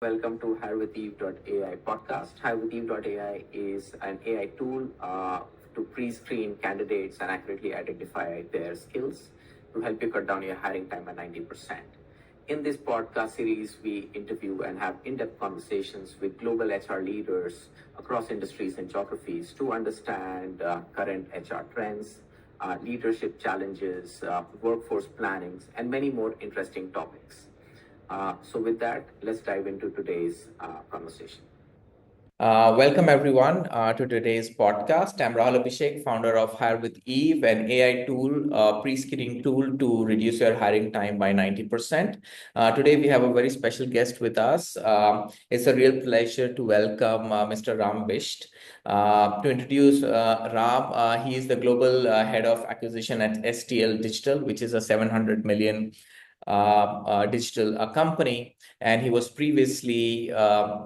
Welcome to HirewithEve.ai podcast. HirewithEve.ai is an AI tool to pre-screen candidates and accurately identify their skills to help you cut down your hiring time by 90%. In this podcast series, we interview and have in-depth conversations with global HR leaders across industries and geographies to understand current HR trends, leadership challenges, workforce plannings, and many more interesting topics. So with that, let's dive into today's conversation. Welcome everyone to today's podcast. I'm Rahul Abhisek, founder of Hire with Eve, an AI tool, pre-screening tool to reduce your hiring time by 90%. Today we have a very special guest with us. It's a real pleasure to welcome Mr. Ram Bisht. To introduce Ram, he is the global head of acquisition at STL Digital, which is a 700 million digital company, and he was previously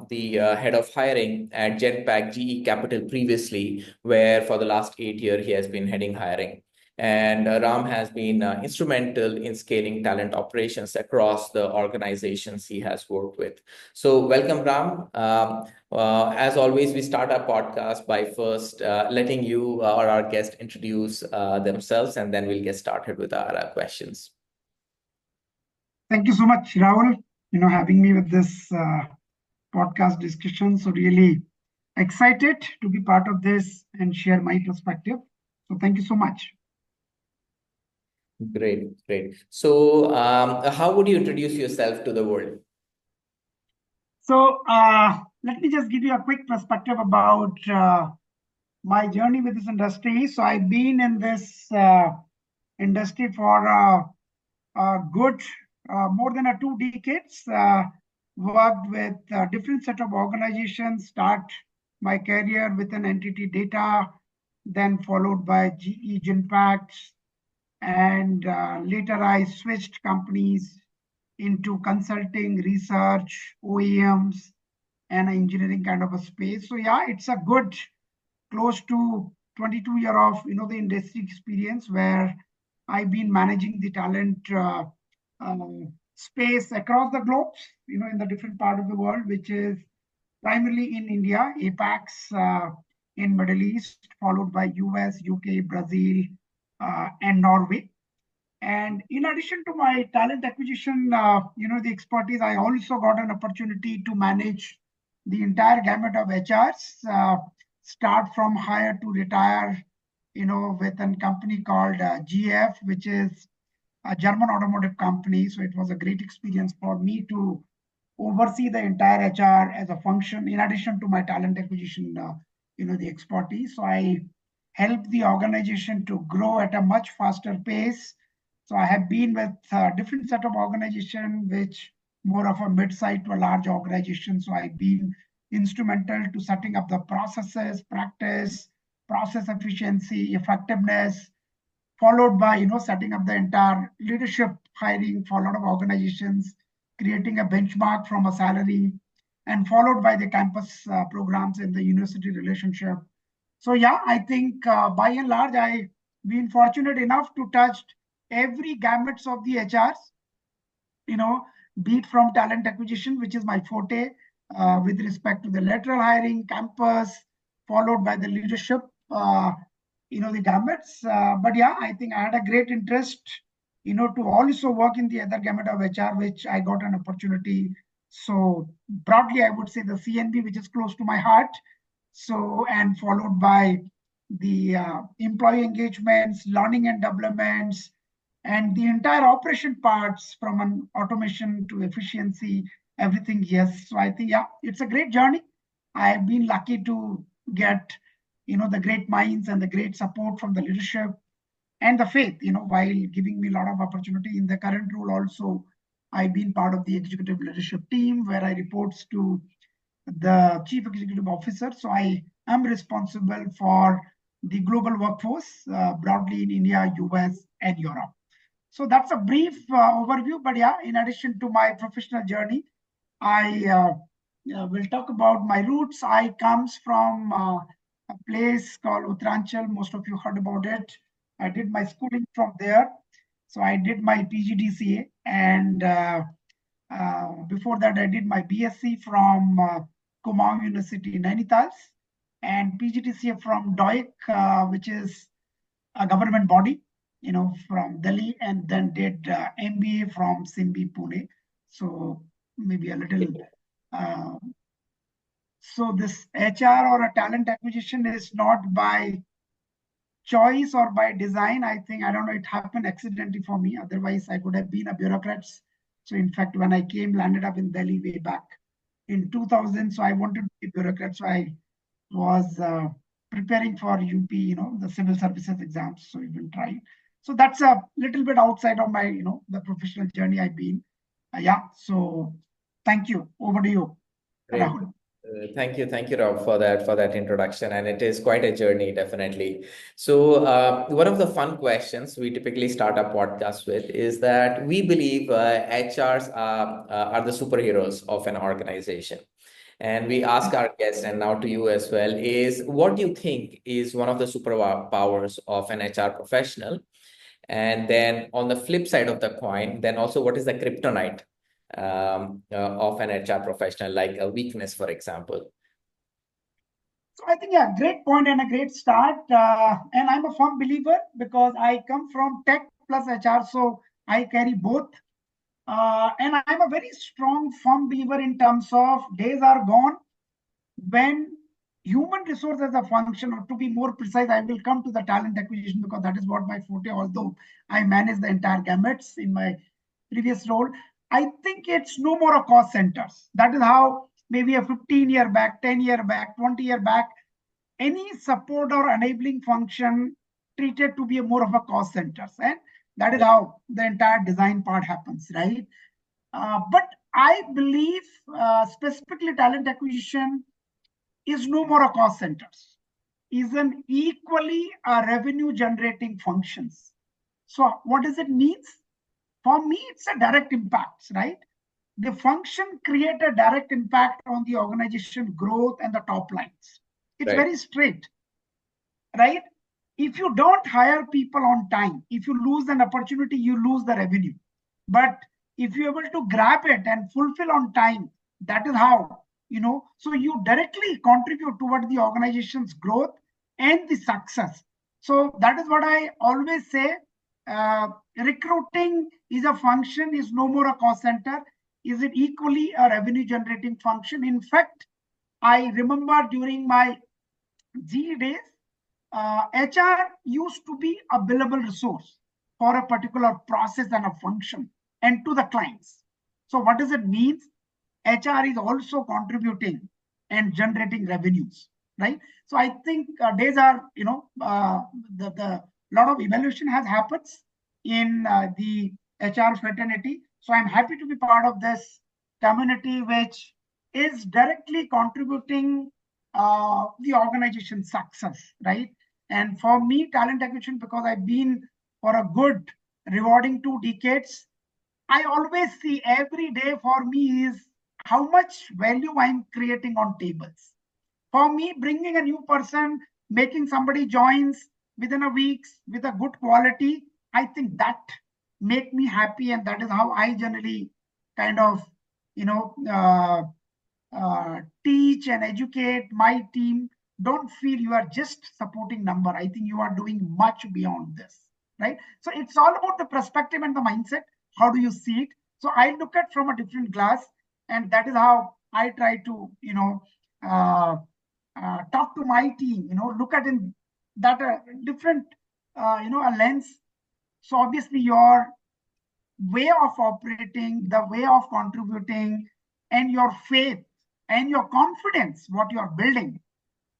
the head of hiring at Genpact GE Capital previously, where for the last 8 years he has been heading hiring. And Ram has been instrumental in scaling talent operations across the organizations he has worked with. So welcome, Ram. As always, we start our podcast by first letting you or our guest introduce themselves, and then we'll get started with our questions. Thank you so much, Rahul, having me with this podcast discussion. So really excited to be part of this and share my perspective. So thank you so much. Great. So how would you introduce yourself to the world? So let me just give you a quick perspective about my journey with this industry. So I've been in this industry for a good more than 2 decades. Worked with different set of organizations. Start my career with an entity data, then followed by GE Genpact, and later I switched companies into consulting, research, OEMs, and engineering kind of a space. So yeah, it's a good close to 22 year of the industry experience where I've been managing the talent space across the globe, in the different part of the world, which is primarily in India, APACs, in Middle East, followed by US, UK, Brazil, and Norway. And in addition to my talent acquisition, the expertise, I also got an opportunity to manage the entire gamut of HRs, start from hire to retire, with a company called GF, which is a German automotive company. So it was a great experience for me to oversee the entire HR as a function, in addition to my talent acquisition, the expertise. So I helped the organization to grow at a much faster pace. So I have been with different set of organization, which more of a mid-sized to a large organization. So I've been instrumental to setting up the processes, practice, process efficiency, effectiveness, followed by setting up the entire leadership hiring for a lot of organizations, creating a benchmark from a salary, and followed by the campus programs in the university relationship. So yeah, I think by and large, I've been fortunate enough to touch every gamuts of the HRs, be it from talent acquisition, which is my forte, with respect to the lateral hiring, campus, followed by the leadership, the gamuts. But yeah, I think I had a great interest, to also work in the other gamut of HR, which I got an opportunity. So broadly, I would say the CNB, which is close to my heart. So, and followed by the employee engagements, learning and developments, and the entire operation parts from an automation to efficiency, everything. Yes. So I think, yeah, it's a great journey. I've been lucky to get, the great minds and the great support from the leadership and the faith, while giving me a lot of opportunity in the current role. Also, I've been part of the executive leadership team where I reports to the chief executive officer. So I am responsible for the global workforce broadly in India, US, and Europe. So that's a brief overview. But yeah, in addition to my professional journey, I will talk about my roots. I comes from a place called Uttaranchal. Most of you heard about it. I did my schooling from there. So I did my PGDCA, and Before that, I did my BSc from Kumaon University, Nainital, and PGDCA from DOIC, which is a government body, from Delhi, and then did MBA from Simbi, Pune. So maybe a little. So this HR or a talent acquisition is not by choice or by design. I think, I don't know, it happened accidentally for me. Otherwise, I could have been a bureaucrat. So in fact, when I came, landed up in Delhi way back in 2000. So I wanted to be a bureaucrat. So I was preparing for UP, the civil services exams. So even trying. So that's a little bit outside of my, the professional journey I've been. Yeah. So thank you. Over to you, Great. Rahul. Thank you, Rob, for that introduction, and it is quite a journey, definitely. So, one of the fun questions we typically start our podcast with is that we believe HRs are the superheroes of an organization, and we ask our guests, and now to you as well, is what do you think is one of the superpowers of an HR professional? And then on the flip side of the coin, then also what is the kryptonite of an HR professional, like a weakness, for example? So I think, yeah, great point and a great start. And I'm a firm believer because I come from tech plus HR, so I carry both. And I'm a very strong firm believer in terms of days are gone when human resource as a function, or to be more precise, I will come to the talent acquisition because that is what my forte, although I manage the entire gamuts in my previous role. I think it's no more a cost centers. That is how maybe a 15-year back, 10-year back, 20-year back, any support or enabling function treated to be a more of a cost centers. And that is how the entire design part happens, right? But I believe specifically talent acquisition is no more a cost centers, is an equally a revenue generating functions. So what does it mean? For me, it's a direct impact, right? The function create a direct impact on the organization growth and the top lines. It's Right. very straight, right? If you don't hire people on time, if you lose an opportunity, you lose the revenue. But if you're able to grab it and fulfill on time, that is how, so you directly contribute toward the organization's growth and the success. So that is what I always say. Recruiting is a function, is no more a cost center. Is it equally a revenue generating function? In fact, I remember during my GE days, HR used to be a billable resource for a particular process and a function and to the clients. So what does it mean? HR is also contributing and generating revenues, right? So I think days are, the lot of evaluation has happened in the HR fraternity. So I'm happy to be part of this community, which is directly contributing the organization's success, right? And for me, talent acquisition, because I've been for a good, rewarding 2 decades, I always see every day for me is how much value I'm creating on tables. For me, bringing a new person, making somebody joins within a week with a good quality, I think that make me happy, and that is how I generally kind of, teach and educate my team. Don't feel you are just supporting number. I think you are doing much beyond this, right? So it's all about the perspective and the mindset. How do you see it? So I look at from a different glass, and that is how I try to, talk to my team. Look at in that different, a lens. So obviously your way of operating, the way of contributing, and your faith and your confidence, what you're building,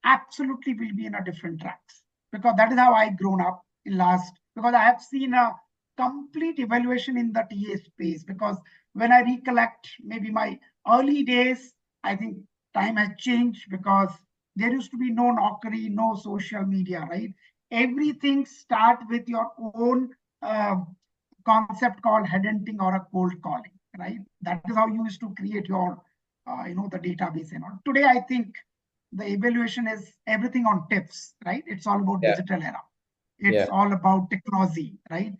absolutely will be in a different tracks. Because that is how I grown up in last, because I have seen a complete evaluation in the TA space. Because when I recollect maybe my early days, I think time has changed because there used to be no Naukri, no social media, right? Everything start with your own concept called headhunting or a cold calling, right? That is how you used to create your, the database and all. Today, I think the evaluation is everything on tips, right? It's all about digital era. It's all about technology, right?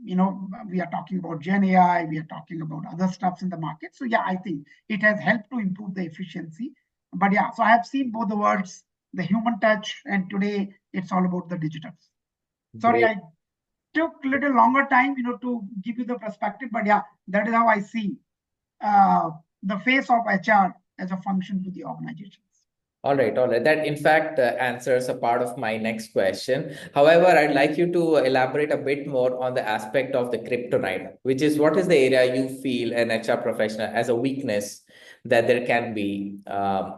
we are talking about Gen AI, we are talking about other stuffs in the market. So yeah, I think it has helped to improve the efficiency. But yeah, so I have seen both the words, the human touch, and today it's all about the digital. Sorry, Great. I took a little longer time, to give you the perspective, but yeah, that is how I see the face of HR as a function to the organizations. All right, all right. That in fact answers a part of my next question. However, I'd like you to elaborate a bit more on the aspect of the kryptonite, which is what is the area you feel an HR professional as a weakness that there can be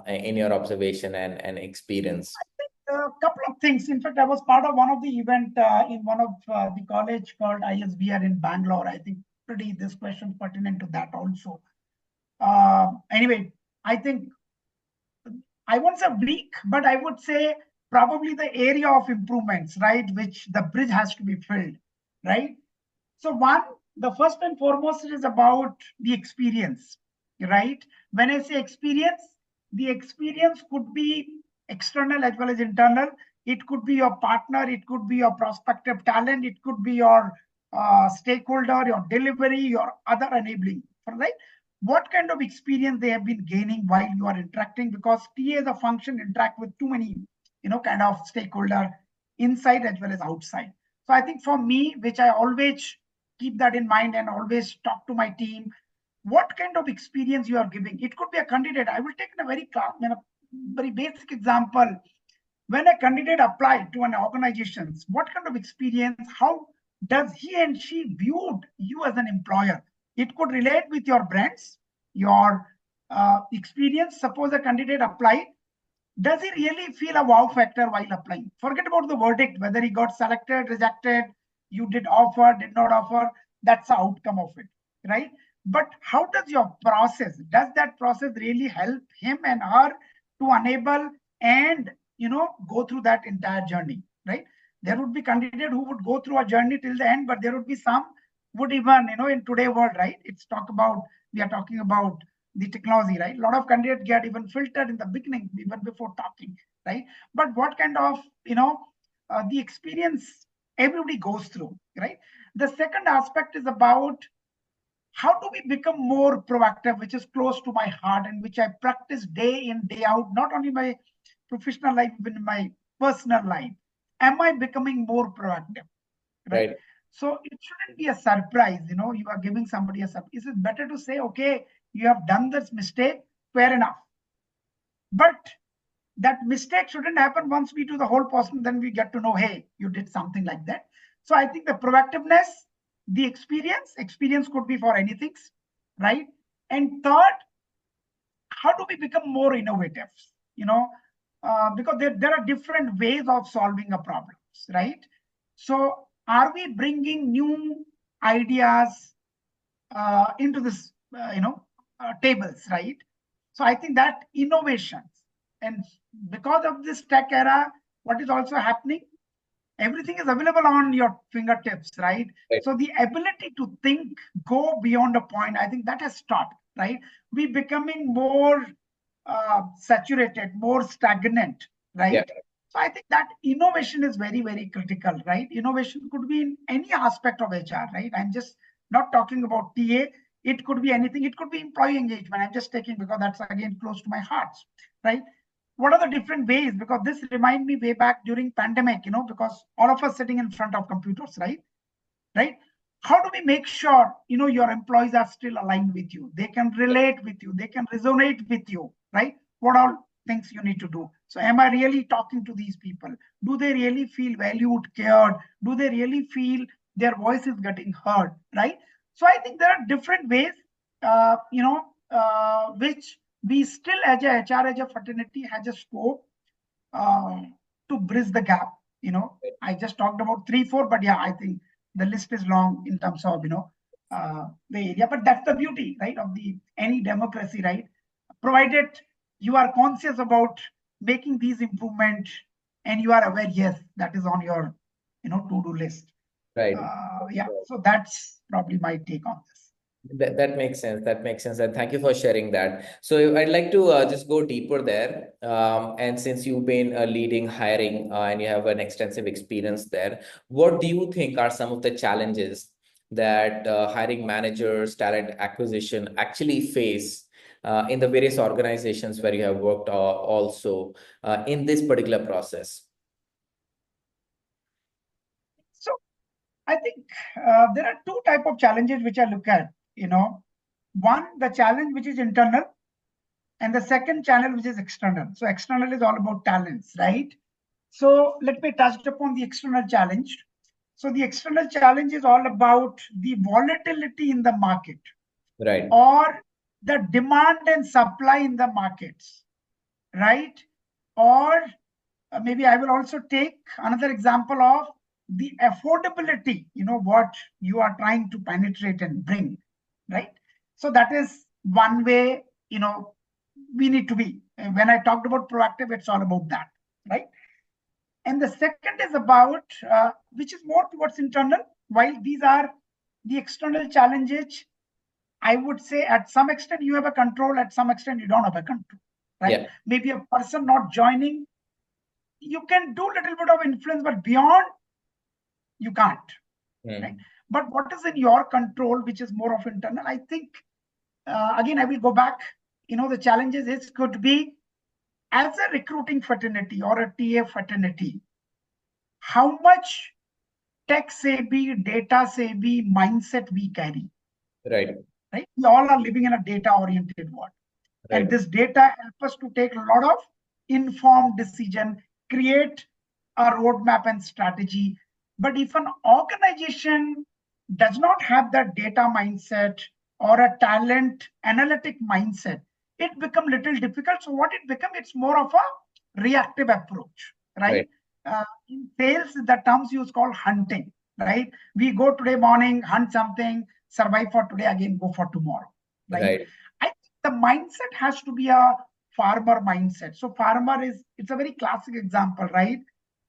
in your observation and experience. A couple of things. In fact, I was part of one of the event in one of the college called ISBR in Bangalore. I think pretty this question pertinent to that also. Anyway, I think I won't say weak, but I would say probably the area of improvements, right, which the bridge has to be filled, right? So one, the first and foremost is about the experience, right? When I say experience, the experience could be external as well as internal. It could be your partner, it could be your prospective talent, it could be your stakeholder, your delivery, your other enabling, right? What kind of experience they have been gaining while you are interacting, because TA as a function interact with too many, kind of stakeholder inside as well as outside. So I think for me, which I always keep that in mind and always talk to my team, what kind of experience you are giving. It could be a candidate. I will take a very basic example. When a candidate applied to an organization, what kind of experience, how does he and she viewed you as an employer? It could relate with your brands, your experience. Suppose a candidate applied, does he really feel a wow factor while applying? Forget about the verdict, whether he got selected, rejected, you did offer, did not offer, that's the outcome of it, right? But how does your process, does that process really help him and her to enable and, go through that entire journey, right? There would be candidate who would go through a journey till the end, but there would be some would even, in today's world, right? We are talking about the technology, right? A lot of candidates get even filtered in the beginning, even before talking, right? But what kind of, the experience everybody goes through, right? The second aspect is about how do we become more proactive, which is close to my heart and which I practice day in, day out, not only my professional life, but in my personal life. Am I becoming more proactive, right? So it shouldn't be a surprise, you are giving somebody a surprise. It's better to say, okay, you have done this mistake, fair enough. But that mistake shouldn't happen once we do the whole person, then we get to know, hey, you did something like that. So I think the proactiveness, the experience could be for anything, right? And third, how do we become more innovative? Because there are different ways of solving a problem, right? So are we bringing new ideas into this, tables, right? So I think that innovations, and because of this tech era, what is also happening, everything is available on your fingertips, right? So the ability to think, go beyond a point, I think that has stopped, right? We becoming more saturated, more stagnant, right? Yeah. So I think that innovation is very, very critical, right? Innovation could be in any aspect of HR, right? I'm just not talking about TA. It could be anything. It could be employee engagement. I'm just taking because that's again close to my heart, right? What are the different ways? Because this remind me way back during pandemic, because all of us sitting in front of computers, right? Right? How do we make sure, your employees are still aligned with you? They can relate with you. They can resonate with you, right? What all things you need to do? So am I really talking to these people? Do they really feel valued, cared? Do they really feel their voice is getting heard, right? So I think there are different ways, which we still as a HR, as a fraternity has a scope to bridge the gap. I just talked about 3-4, but yeah, I think the list is long in terms of, the area, but that's the beauty, right, of any democracy, right? Provided you are conscious about making these improvements and you are aware, yes, that is on your, to-do list. Right. Yeah, so that's probably my take on this. That makes sense. That makes sense. And thank you for sharing that. So I'd like to just go deeper there. And since you've been leading hiring and you have an extensive experience there, what do you think are some of the challenges that hiring managers, talent acquisition actually face in the various organizations where you have worked also in this particular process? So I think there are two type of challenges which I look at. One, the challenge which is internal, and the second channel which is external. So external is all about talents, right? So let me touch upon the external challenge. So the external challenge is all about the volatility in the market, Right. or the demand and supply in the markets, right? Or maybe I will also take another example of the affordability, what you are trying to penetrate and bring, right? So that is one way, we need to be. And when I talked about proactive, it's all about that, right? And the second is about, which is more towards internal, while these are the external challenges, I would say at some extent you have a control, at some extent you don't have a control, right? Yeah. Maybe a person not joining, you can do a little bit of influence, but beyond, you can't, right? But what is in your control, which is more of internal, I think, again, I will go back, the challenges is could be as a recruiting fraternity or a TA fraternity, how much tech savvy, data savvy mindset we carry, Right. right? We all are living in a data oriented world. Right. And this data helps us to take a lot of informed decision, create a roadmap and strategy. But if an organization does not have that data mindset or a talent analytic mindset, it becomes little difficult. So what it becomes, it's more of a reactive approach, right? In sales, the terms used called hunting, right? We go today morning, hunt something, survive for today, again go for tomorrow, right? Right. I think the mindset has to be a farmer mindset. So farmer it's a very classic example, right?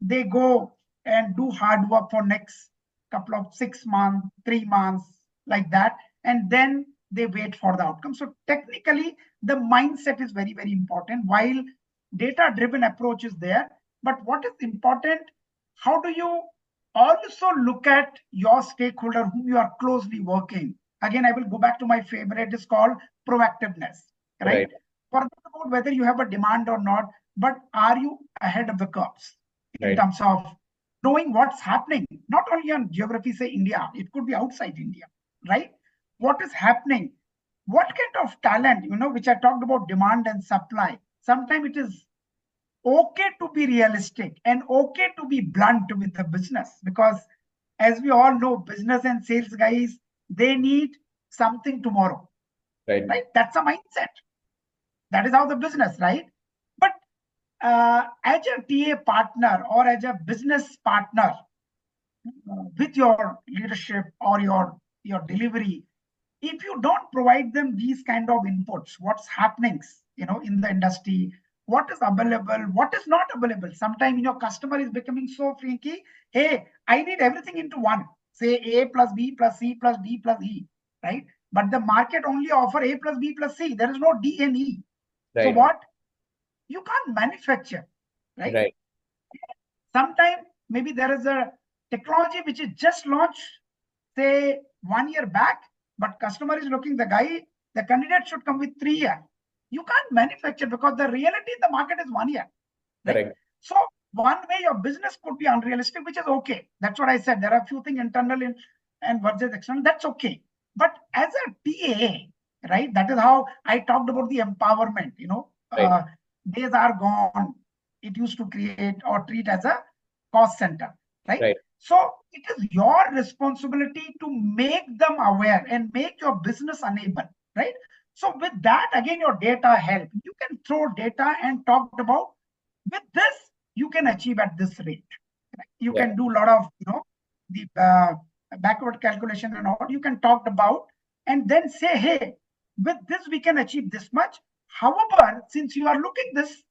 They go and do hard work for next couple of 6 months, 3 months, like that, and then they wait for the outcome. So technically, the mindset is very, very important. While data-driven approach is there, but what is important, how do you also look at your stakeholder whom you are closely working? Again, I will go back to my favorite, it's called proactiveness, right? Forget about whether you have a demand or not, but are you ahead of the curves in terms of knowing what's happening, not only on geography, say India, it could be outside India, right? What is happening? What kind of talent, which I talked about demand and supply. Sometimes it is okay to be realistic and okay to be blunt with the business, because as we all know, business and sales guys, they need something tomorrow, right? That's a mindset. That is how the business, right? But as a TA partner or as a business partner with your leadership or your delivery, if you don't provide them these kind of inputs, what's happening, in the industry, what is available, what is not available. Sometimes your customer is becoming so freaky. Hey, I need everything into one. Say A plus B plus C plus D plus E, right? But the market only offer A plus B plus C. There is no D and E. So what? You can't manufacture, right? Sometimes maybe there is a technology which is just launched, say 1 year back, but customer is looking, the candidate should come with 3 years. You can't manufacture because the reality in the market is 1 year. Right? So one way your business could be unrealistic, which is okay. That's what I said. There are a few things internal and versus external. That's okay. But as a TA, right? That is how I talked about the empowerment. Days are gone. It used to create or treat as a cost center, right? So it is your responsibility to make them aware and make your business enable, right? So with that, again, your data help. You can throw data and talk about with this, you can achieve at this rate. You can do a lot of, the backward calculation and all you can talk about, and then say, hey, with this, we can achieve this much. However, since you are looking this,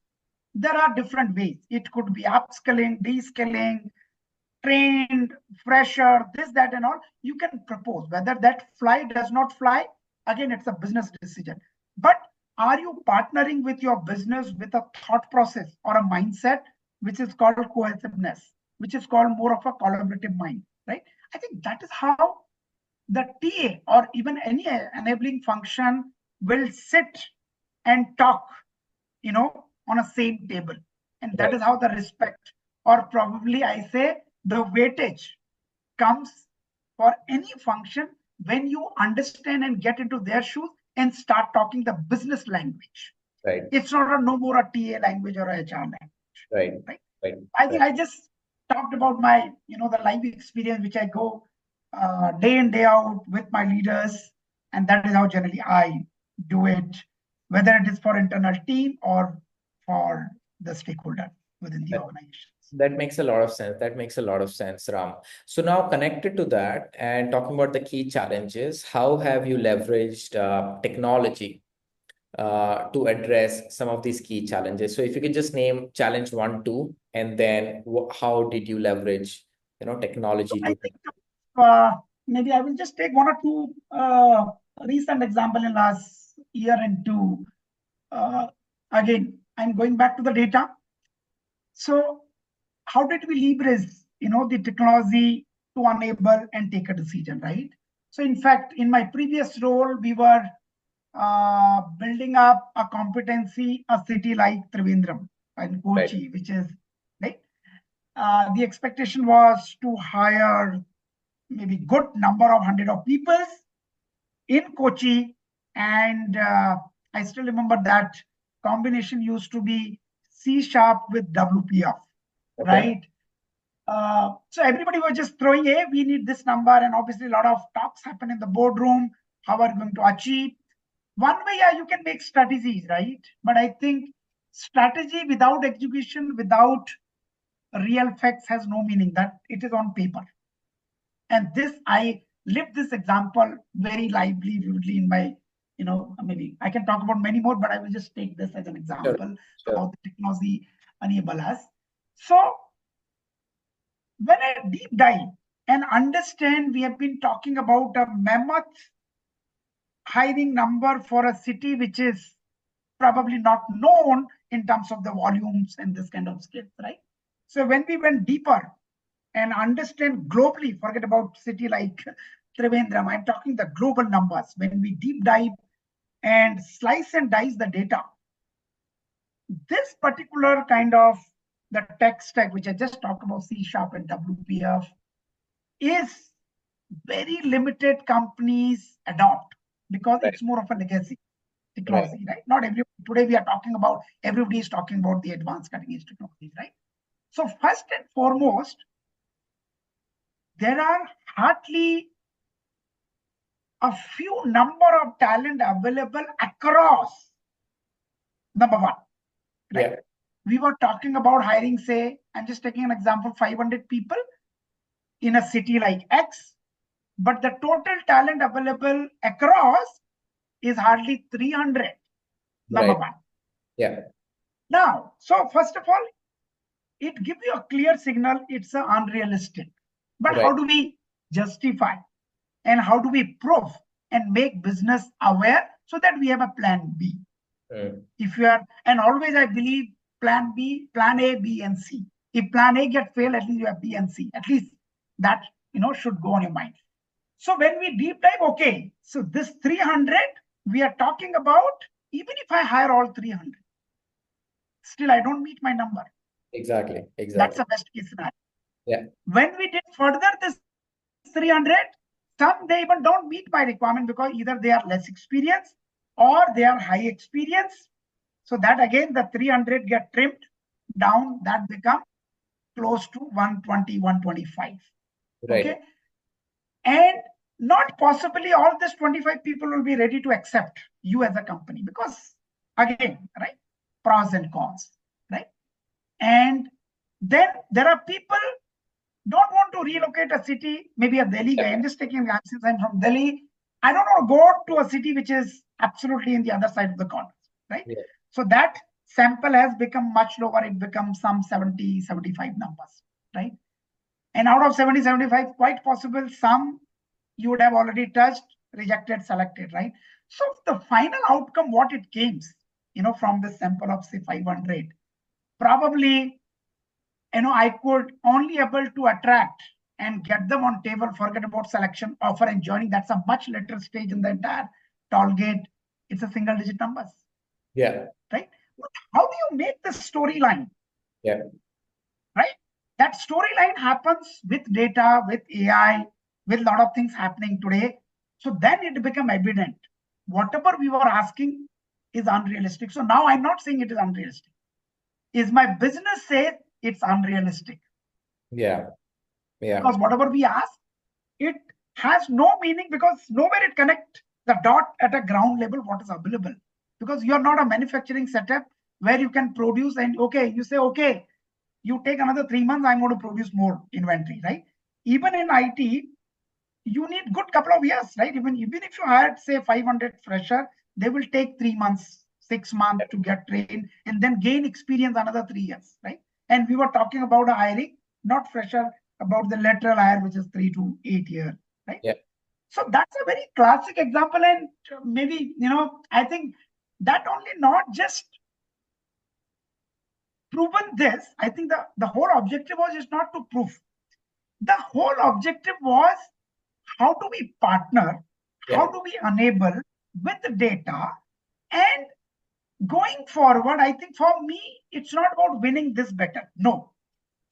there are different ways. It could be upskilling, descaling, trained, fresher, this, that, and all. You can propose whether that fly does not fly. Again, it's a business decision. But are you partnering with your business with a thought process or a mindset, which is called cohesiveness, which is called more of a collaborative mind, right? I think that is how the TA or even any enabling function will sit and talk, on a same table. And that Right. is how the respect, or probably I say the weightage, comes for any function when you understand and get into their shoes and start talking the business language. Right. It's not no more a TA language or a HR language. Right. Right. Right. I think I just talked about my, the life experience, which I go day in, day out with my leaders. And that is how generally I do it, whether it is for internal team or for the stakeholder within the organization. That makes a lot of sense. That makes a lot of sense, Ram. So now connected to that and talking about the key challenges, how have you leveraged technology to address some of these key challenges? So if you could just name challenge 1, 2, and then how did you leverage, technology I to? think maybe I will just take one or two recent example in last year and two. Again, I'm going back to the data. So how did we leverage, the technology to enable and take a decision, right? So in fact, in my previous role, we were building up a competency, a city like Trivandrum and Kochi, Right. which is, right? The expectation was to hire maybe good number of hundred of people in Kochi. And I still remember that combination used to be C# with WPF, Okay. right? So everybody was just throwing, hey, we need this number. And obviously a lot of talks happen in the boardroom. How are you going to achieve? One way, yeah, you can make strategies, right? But I think strategy without execution, without real facts has no meaning. That it is on paper. And this, I lived this example very lively, vividly in my, maybe I can talk about many more, but I will just take this as an example how the technology enable us. So when I deep dive and understand, we have been talking about a mammoth hiring number for a city which is probably not known in terms of the volumes and this kind of skills, right? So when we went deeper and understand globally, forget about city like Trivandrum, I'm talking the global numbers. When we deep dive and slice and dice the data, this particular kind of the tech stack, which I just talked about, C# and WPF, is very limited companies adopt because Right. it's more of a legacy technology, right? Not every today we are talking about, everybody is talking about the advanced cutting edge technologies, right? So first and foremost, there are hardly a few number of talent available across, number one, right? Yeah. We were talking about hiring, say, I'm just taking an example, 500 people in a city like X, but the total talent available across is hardly 300, number Right. one. Yeah. Now, so first of all, it gives you a clear signal it's unrealistic. But Right. how do we justify and how do we prove and make business aware so that we have a plan B? If you are, and always I believe plan B, plan A, B, and C. If plan A gets failed, at least you have B and C. At least that should go on your mind. So when we deep dive, okay, so this 300 we are talking about, even if I hire all 300, still I don't meet my number. Exactly. That's the best case scenario. Yeah. When we did further this 300, some they even don't meet my requirement because either they are less experienced or they are high experience. So that again, the 300 get trimmed down, that become close to 120, 125. Right. Okay. And not possibly all this 25 people will be ready to accept you as a company because again, right, pros and cons, right? And then there are people don't want to relocate a city, maybe a Delhi guy. I'm just taking since I'm from Delhi. I don't want to go to a city which is absolutely in the other side of the corner, right? Yeah. So that sample has become much lower. It becomes some 70, 75 numbers, right? And out of 70, 75, quite possible some you would have already touched rejected, selected, right? So the final outcome, what it came, from the sample of say 500, probably, I could only able to attract and get them on table, forget about selection, offer and joining. That's a much later stage in the entire toll gate. It's a single digit numbers. Yeah. Right? But how do you make the storyline? Yeah. Right? That storyline happens with data, with AI, with a lot of things happening today. So then it became evident. Whatever we were asking is unrealistic. So now I'm not saying it is unrealistic. Is my business say it's unrealistic? Yeah. Yeah. Because whatever we ask, it has no meaning because nowhere it connect the dot at a ground level what is available. Because you're not a manufacturing setup where you can produce and you say, okay, you take another 3 months, I'm going to produce more inventory, right? Even in IT, you need good couple of years, right? Even if you hired, say, 500 fresher, they will take 3 months, 6 months to get trained and then gain experience another 3 years, right? And we were talking about a hiring, not fresher, about the lateral hire, which is 3 to 8 years, right? Yeah. So that's a very classic example. And maybe, I think that only not just proven this. I think the whole objective was just not to prove. The whole objective was how do we partner, Yeah. how do we enable with the data, and going forward, I think for me, it's not about winning this better. No.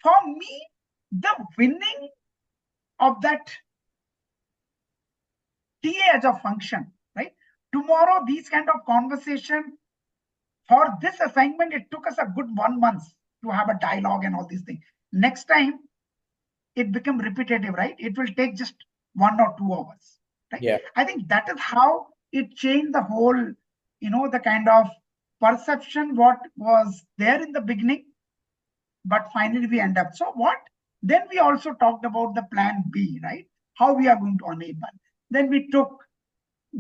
For me, the winning of that TA as a function, right? Tomorrow, these kind of conversation for this assignment, it took us a good 1 month to have a dialogue and all these things. Next time, it become repetitive, right? It will take just 1 or 2 hours, right? Yeah. I think that is how it changed the whole, the kind of perception what was there in the beginning, but finally we end up. So what? Then we also talked about the plan B, right? How we are going to enable. Then we took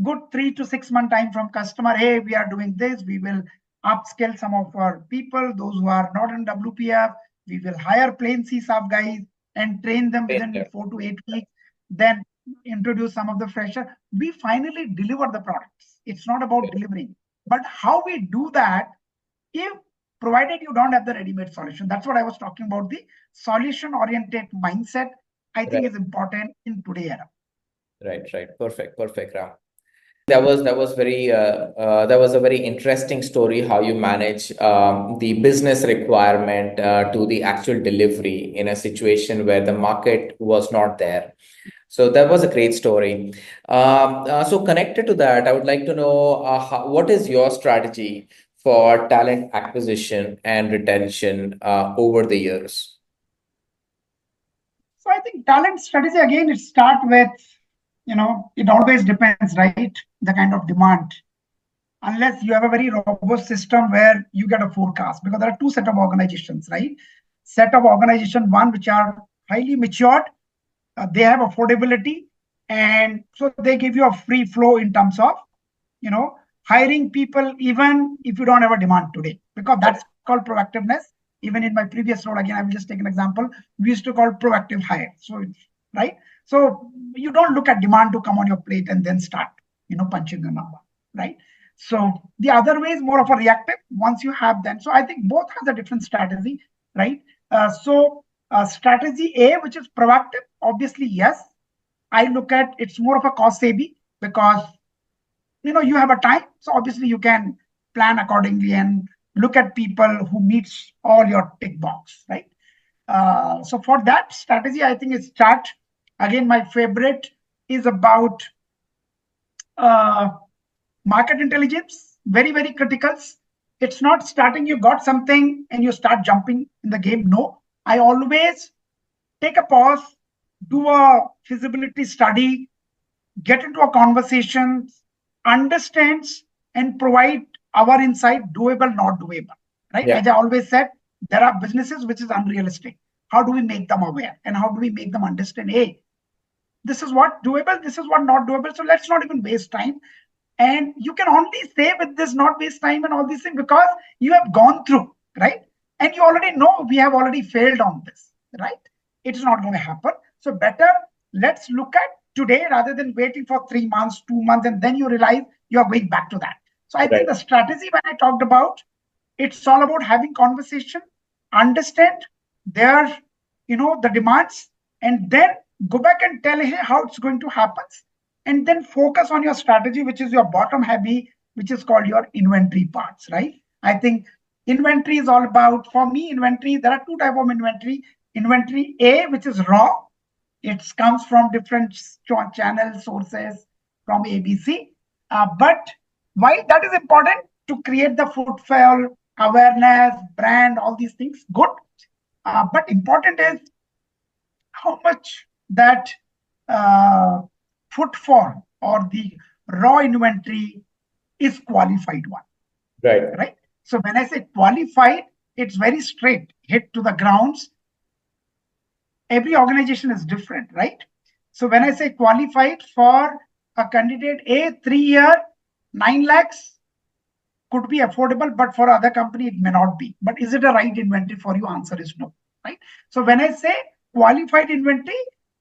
good 3 to 6 month time from customer. Hey, we are doing this. We will upscale some of our people, those who are not in WPF. We will hire plain CSAF guys and train them within 4 to 8 weeks. Then introduce some of the fresher. We finally deliver the products. It's not about delivering, but how we do that, if provided you don't have the ready-made solution. That's what I was talking about. The solution-oriented mindset, I think, is important in today's era. Right. Perfect, Ram. That was very that was a very interesting story how you manage the business requirement to the actual delivery in a situation where the market was not there. So that was a great story. So connected to that, I would like to know what is your strategy for talent acquisition and retention over the years? So I think talent strategy, again, it starts with, it always depends, right? The kind of demand. Unless you have a very robust system where you get a forecast, because there are two set of organizations, right? Set of organization, one which are highly matured, they have affordability, and so they give you a free flow in terms of, hiring people even if you don't have a demand today, because that's called proactiveness. Even in my previous role, again, I will just take an example. We used to call proactive hire. So, right? So you don't look at demand to come on your plate and then start, punching the number, right? So the other way is more of a reactive once you have them. So I think both has a different strategy, right? Strategy A, which is proactive, obviously, yes. I look at it's more of a cost saving because you have a time, so obviously you can plan accordingly and look at people who meets all your tick box, right? So for that strategy, I think it's start. Again, my favorite is about market intelligence. Very, very critical. It's not starting, you got something and you start jumping in the game. No, I always take a pause, do a feasibility study, get into a conversation, understands and provide our insight, doable, not doable, right? Yeah. As I always said, there are businesses which is unrealistic. How do we make them aware and how do we make them understand, hey, this is what doable, this is what not doable. So let's not even waste time. And you can only say with this, not waste time and all these things because you have gone through, right? And you already know we have already failed on this, right? It is not going to happen. So better, let's look at today rather than waiting for 3 months, 2 months, and then you realize you are going back to that. So I think the strategy when I talked about, it's all about having conversation, understand their, the demands, and then go back and tell, hey, how it's going to happen. And then focus on your strategy, which is your bottom heavy, which is called your inventory parts, right? I think inventory is all about, for me, inventory, there are two types of inventory. Inventory A, which is raw. It comes from different channel sources from ABC. But why that is important? To create the footfall, awareness, brand, all these things, good. But important is how much that footfall or the raw inventory is qualified one. Right. So when I say qualified, it's very straight, hit to the grounds. Every organization is different, right? So when I say qualified for a candidate A, 3-year, 9 lakhs could be affordable, but for other company, it may not be. But is it a right inventory for you? Answer is no, right? So when I say qualified inventory,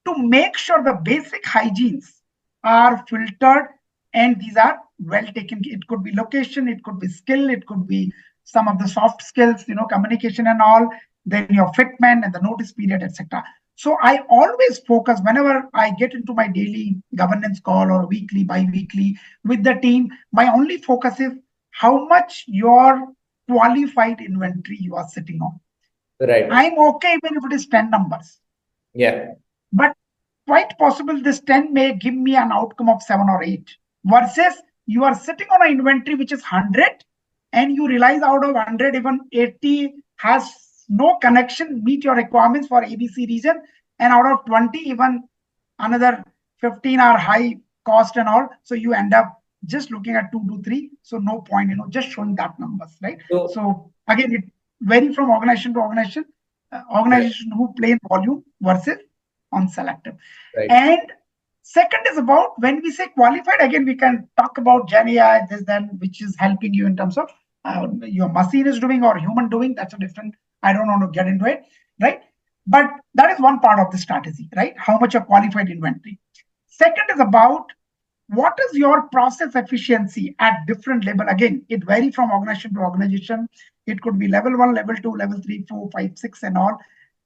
to make sure the basic hygienes are filtered and these are well taken. It could be location, it could be skill, it could be some of the soft skills, communication and all, then your fitment and the notice period, etc. So I always focus whenever I get into my daily governance call or weekly, bi-weekly with the team, my only focus is how much your qualified inventory you are sitting on. Right. I'm okay even if it is 10 numbers. Yeah. But quite possible this 10 may give me an outcome of 7 or 8 versus you are sitting on an inventory which is 100 and you realize out of 100 even 80 has no connection, meet your requirements for ABC region, and out of 20 even another 15 are high cost and all, so you end up just looking at 2 to 3, so no point just showing that numbers, right? So again, it vary from organization to organization, organization who play in volume versus on selective. And second is about when we say qualified, again we can talk about Gen AI, this then, which is helping you in terms of your machine is doing or human doing. That's a different, I don't want to get into it, right? But that is one part of the strategy, right? How much a qualified inventory. Second is about what is your process efficiency at different level. Again, it varies from organization to organization. It could be level 1, level 2, level 3, 4, 5, 6 and all.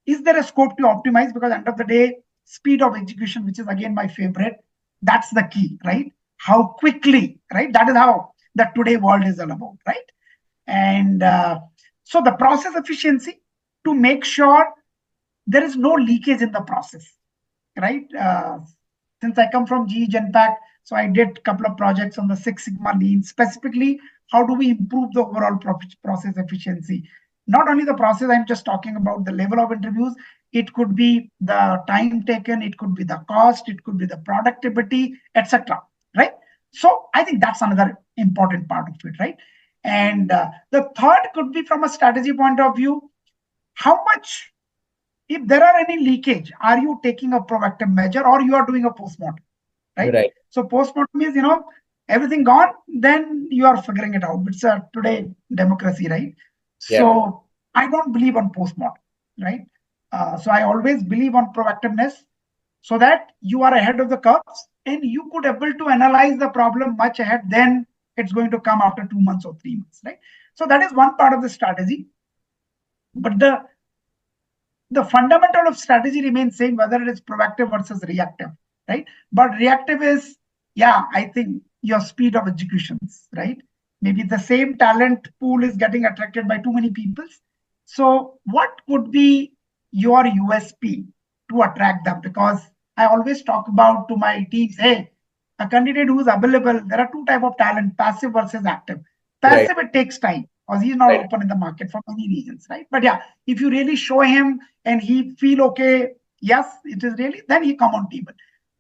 Is there a scope to optimize? Because end of the day, speed of execution, which is again my favorite, that's the key, right? How quickly, right? That is how the today world is all about, right? And so the process efficiency to make sure there is no leakage in the process, right? Since I come from GE Genpact, so I did a couple of projects on the Six Sigma Lean, specifically how do we improve the overall process efficiency? Not only the process, I'm just talking about the level of interviews. It could be the time taken, it could be the cost, it could be the productivity, etc. Right? So I think that's another important part of it, right? And the third could be from a strategy point of view, how much, if there are any leakage, are you taking a proactive measure or you are doing a postmortem, right? So postmortem is, everything gone, then you are figuring it out. It's a today democracy, right? So I don't believe on postmortem, right? So I always believe on proactiveness so that you are ahead of the curves and you could able to analyze the problem much ahead than it's going to come after 2 months or 3 months, right? So that is one part of the strategy. But the fundamental of strategy remains same, whether it is proactive versus reactive, right? But reactive is, I think your speed of executions, right? Maybe the same talent pool is getting attracted by too many people. So what could be your USP to attract them? Because I always talk about to my teams, hey, a candidate who is available, there are two types of talent, passive versus active. Passive, it takes time because he's not open in the market for many reasons, right? But if you really show him and he feel okay, yes, it is really, then he come on table.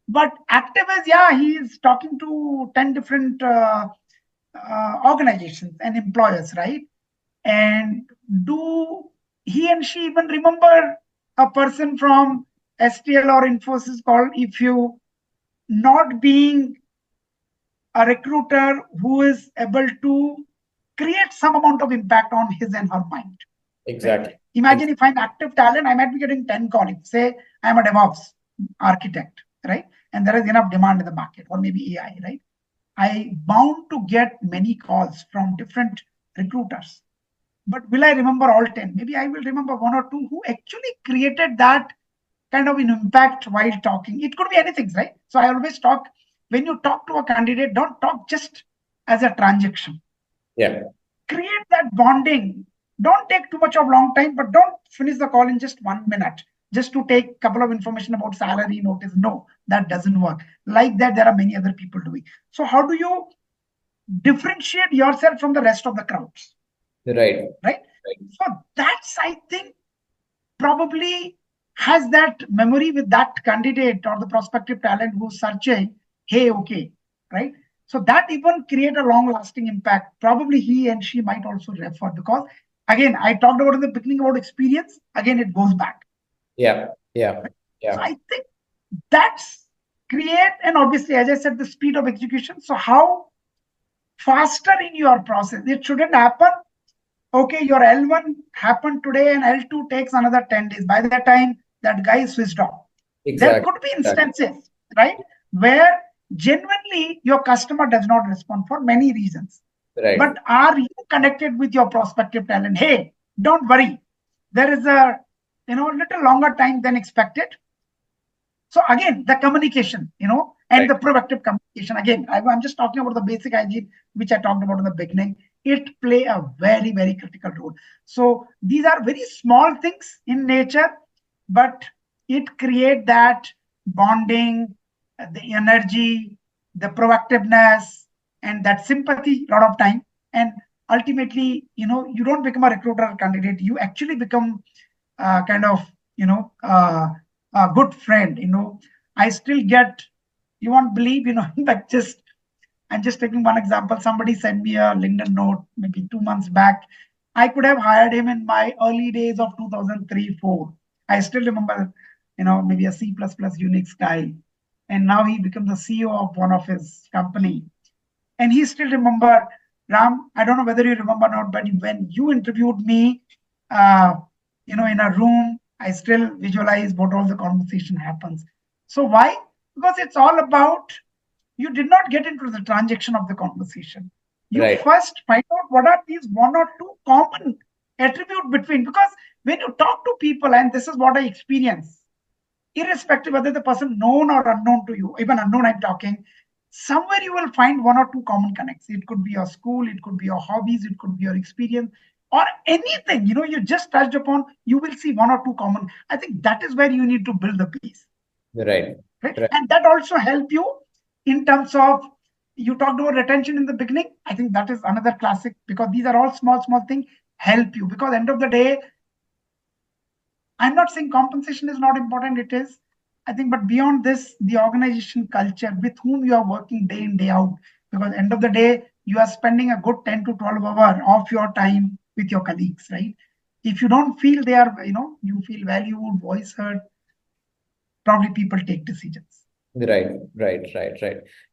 But active is, he is talking to 10 different organizations and employers, right? And do he and she even remember a person from STL or Infosys called, if you not being a recruiter who is able to create some amount of impact on his and her mind. Exactly. Right? Imagine if I'm active talent, I might be getting 10 calls. Say I'm a DevOps architect, right? and there is enough demand in the market, or maybe AI, right? I bound to get many calls from different recruiters. But will I remember all 10? Maybe I will remember one or two who actually created that kind of an impact while talking. It could be anything, right? So I always talk, when you talk to a candidate, don't talk just as a transaction. Yeah. Create that bonding. Don't take too much of long time, but don't finish the call in just 1 minute just to take a couple of information about salary notice. No, that doesn't work. Like that, there are many other people doing. So how do you differentiate yourself from the rest of the crowds? Right. Right. So that's, I think, probably has that memory with that candidate or the prospective talent who's searching, hey, okay, right? So that even create a long lasting impact. Probably he and she might also refer, because again, I talked about in the beginning about experience. Again, it goes back. Yeah. Yeah. Yeah. So I think that's create, and obviously, as I said, the speed of execution. So how faster in your process, it shouldn't happen. Okay, your L1 happened today and L2 takes another 10 days. By that time, that guy is switched off. There Exactly. could be instances, right, where genuinely your customer does not respond for many reasons. Right. But are you connected with your prospective talent? Hey, don't worry. There is a little longer time than expected. So again, the communication, and the proactive communication. Again, I'm just talking about the basic hygiene, which I talked about in the beginning. It play a very, very critical role. So these are very small things in nature, but it create that bonding, the energy, the proactiveness, and that sympathy a lot of time. And ultimately, you don't become a recruiter candidate. You actually become kind of, a good friend. I still get, you won't believe, like I'm just taking one example. Somebody sent me a LinkedIn note maybe 2 months back. I could have hired him in my early days of 2003, 4. I still remember, maybe a C++ Unix guy. And now he becomes the CEO of one of his company. And he still remember, Ram, I don't know whether you remember or not, but when you interviewed me, uh, in a room, I still visualize what all the conversation happens. So why? Because it's all about, you did not get into the transaction of the conversation. You first find out what are these one or two common attribute between, because when you talk to people, and this is what I experience, irrespective whether the person known or unknown to you, even unknown I'm talking, somewhere you will find one or two common connects. It could be your school, it could be your hobbies, it could be your experience, or anything, you just touched upon, you will see one or two common. I think that is where you need to build the piece. Right. And that also help you in terms of, you talked about retention in the beginning. I think that is another classic, because these are all small things help you, because end of the day, I'm not saying compensation is not important, it is. I think, but beyond this, the organization culture with whom you are working day in, day out, because end of the day, you are spending a good 10 to 12 hours of your time with your colleagues, right? If you don't feel they are, you feel valued, voice heard, probably people take decisions. Right. Great.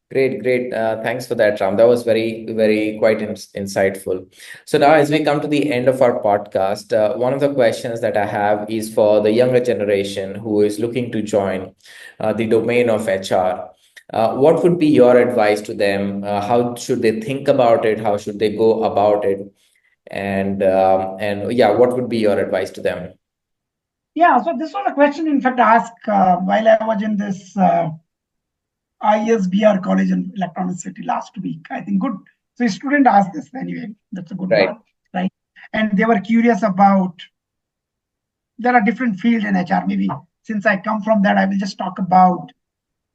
Thanks for that, Ram. That was very quite insightful. So now, as we come to the end of our podcast, one of the questions that I have is for the younger generation who is looking to join the domain of HR. What would be your advice to them? How should they think about it? How should they go about it? And yeah, what would be your advice to them? Yeah, so this was a question, in fact, asked while I was in this ISBR College in Electronic City last week. I think good. So a student asked this anyway. That's a good one, right? And they were curious about, there are different fields in HR. Maybe since I come from that, I will just talk about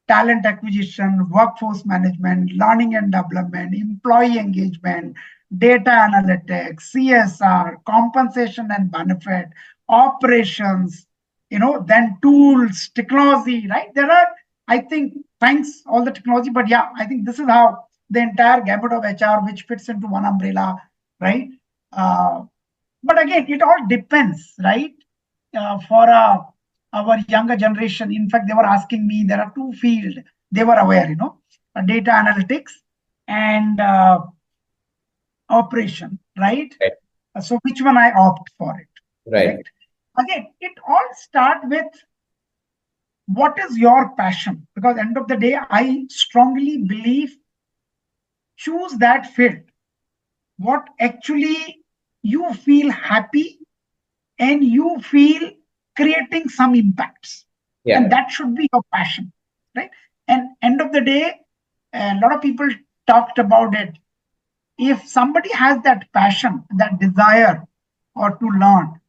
talent acquisition, workforce management, learning and development, employee engagement, data analytics, CSR, compensation and benefit, operations, then tools, technology, right? There are, I think, thanks all the technology, but yeah, I think this is how the entire gamut of HR, which fits into one umbrella, right? But again, it all depends, right? For our younger generation, in fact, they were asking me, there are two fields they were aware, data analytics and operation, right? So which one I opt for it? Right. Again, it all start with what is your passion? Because end of the day, I strongly believe choose that field. What actually you feel happy and you feel creating some impacts. And Yeah. that should be your passion, right? And end of the day, a lot of people talked about it. If somebody has that passion, that desire, or to learn,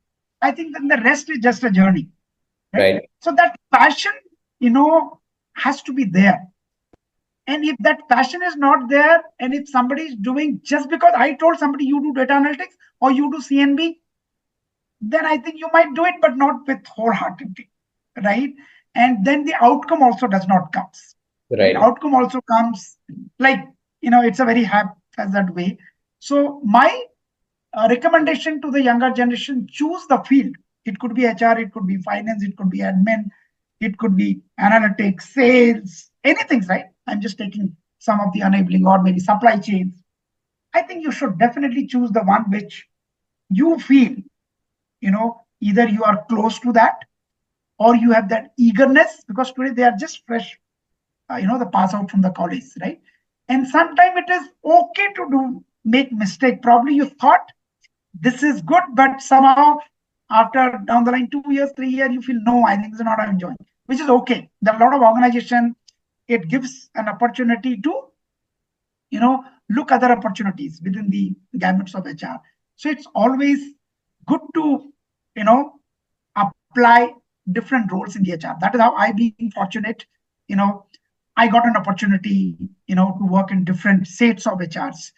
I think then the rest is just a journey, right? Right. So that passion, you know, has to be there. And if that passion is not there, and if somebody is doing just because I told somebody you do data analytics or you do CNB, then I think you might do it, but not with wholeheartedly, right? And then the outcome also does not comes, right? Right. Outcome also comes like, it's a very haphazard way. So my recommendation to the younger generation: choose the field. It could be HR, it could be finance, it could be admin, it could be analytics, sales, anything, right? I'm just taking some of the enabling, or maybe supply chains. I think you should definitely choose the one which you feel, either you are close to that or you have that eagerness, because today they are just fresh, the pass out from the college, right? And sometimes it is okay to do make mistake. Probably you thought this is good, but somehow after down the line 2 years, 3 years, you feel no, I think this is not enjoying, which is okay. There are a lot of organization. It gives an opportunity to look other opportunities within the gamuts of HR. So it's always good to you know apply different roles in the HR. That is how I've been fortunate. You know, I got an opportunity, to work in different states of HRs.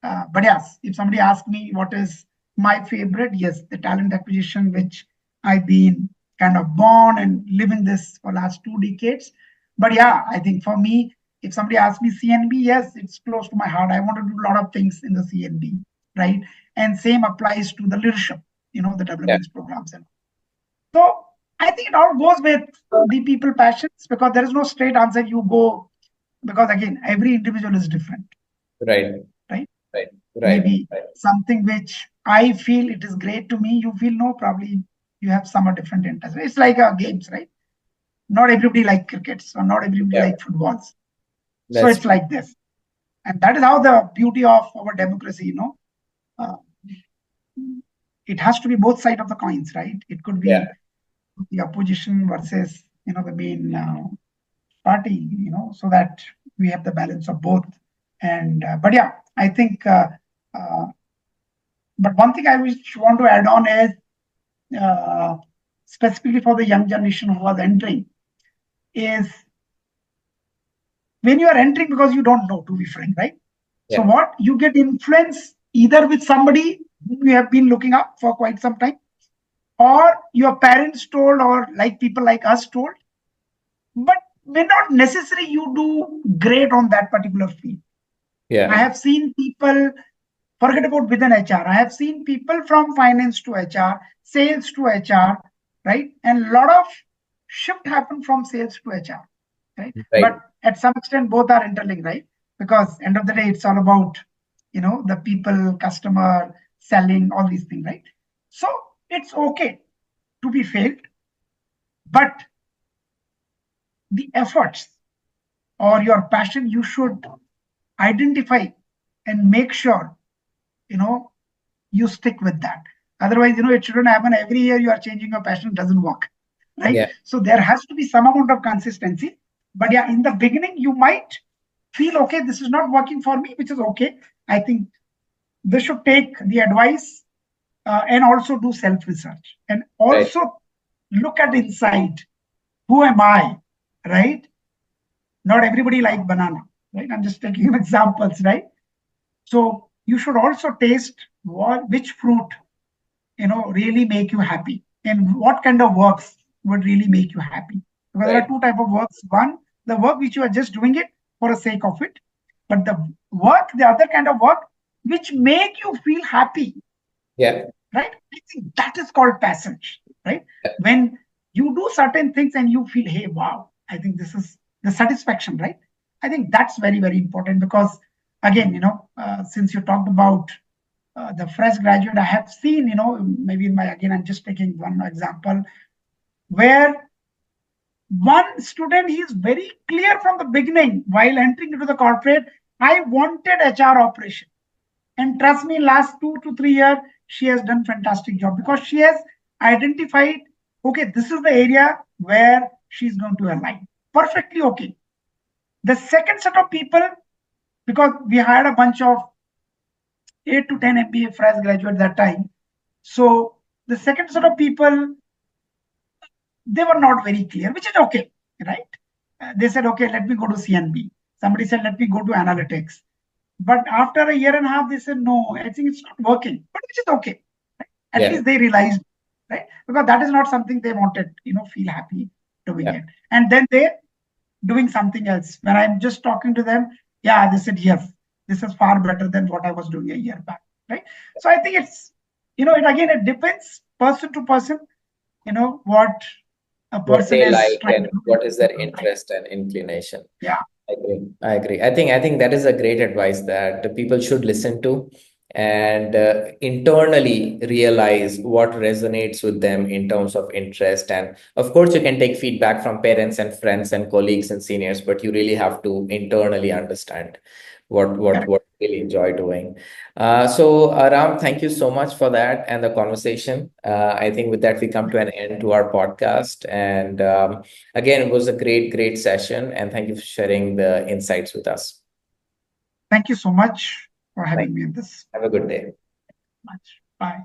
But yes, if somebody asks me what is my favorite, yes, the talent acquisition, which I've been kind of born and living this for last 2 decades. But yeah, I think for me, if somebody asks me CNB, yes, it's close to my heart. I want to do a lot of things in the CNB, right? And same applies to the leadership, the Yeah. development programs. And so I think it all goes with the people passions, because there is no straight answer you go, because again, every individual is different, Right. right? Right. Right. Maybe something which I feel it is great to me, you feel no, probably you have some different interest. It's like games, right? Not everybody like crickets, or not everybody Yeah. like footballs. So That's it's like this. And that is how the beauty of our democracy, uh, it has to be both sides of the coins, right? It could yeah. be the opposition versus, the main party, so that we have the balance of both. And but yeah, I think. Uh, but one thing I want to add on is, uh, specifically for the young generation who was entering, is when you are entering, because you don't know, to be frank, right? So Yeah. what you get influence either with somebody whom you have been looking up for quite some time, or your parents told, or like people like us told, but may not necessarily you do great on that particular field. I Yeah. have seen people, forget about within HR. I have seen people from finance to HR, sales to HR, right? And a lot of shift happen from sales to HR, right? Right. But at some extent, both are interlinked, right? Because end of the day, it's all about, the people, customer, selling, all these things, right? So it's okay to be failed, but the efforts or your passion, you should identify and make sure, you know, you stick with that. Otherwise, it shouldn't happen every year you are changing your passion, doesn't work, right? Yeah. So there has to be some amount of consistency. But yeah, in the beginning, you might feel, okay, this is not working for me, which is okay. I think they should take the advice, and also do self research, and Right. also look at inside. Who am I, right? Not everybody like banana, right? I'm just taking examples, right? So you should also taste which fruit really make you happy, and what kind of works would really make you happy. Because there Right. are two type of works. One, the work which you are just doing it for the sake of it, but the other kind of work which make you feel happy, Yeah. right? I think that is called passage, right? When you do certain things and you feel, hey, wow, I think this is the satisfaction, right? I think that's very, very important, because again, since you talked about the fresh graduate, I have seen, maybe in my, again, I'm just taking one example where one student, he is very clear from the beginning while entering into the corporate, I wanted HR operation. And trust me, last 2 to 3 years, she has done fantastic job because she has identified, okay, this is the area where she's going to align. Perfectly okay. The second set of people, because we hired a bunch of 8 to 10 MBA fresh graduates that time. So the second set of people, they were not very clear, which is okay, right? They said, okay, let me go to CNB. Somebody said, let me go to analytics. But after a year and a half, they said, no, I think it's not working, but which is okay. Right? At least they realized, right? Because that is not something they wanted, feel happy doing it. And then they doing something else. When I'm just talking to them, yeah, they said, yes, this is far better than what I was doing a year back, right? So I think it's, it depends person to person, what a What person they is like trying and to do. what is their interest and inclination. Yeah. I agree. I agree. I think that is a great advice that the people should listen to and internally realize what resonates with them in terms of interest. And of course, you can take feedback from parents and friends and colleagues and seniors, but you really have to internally understand what you really enjoy doing. So Ram, thank you so much for that and the conversation. I think with that we come to an end to our podcast. And again, it was a great session, and thank you for sharing the insights with us. Thank you so much for having me in this. Have a good day. Much. Bye.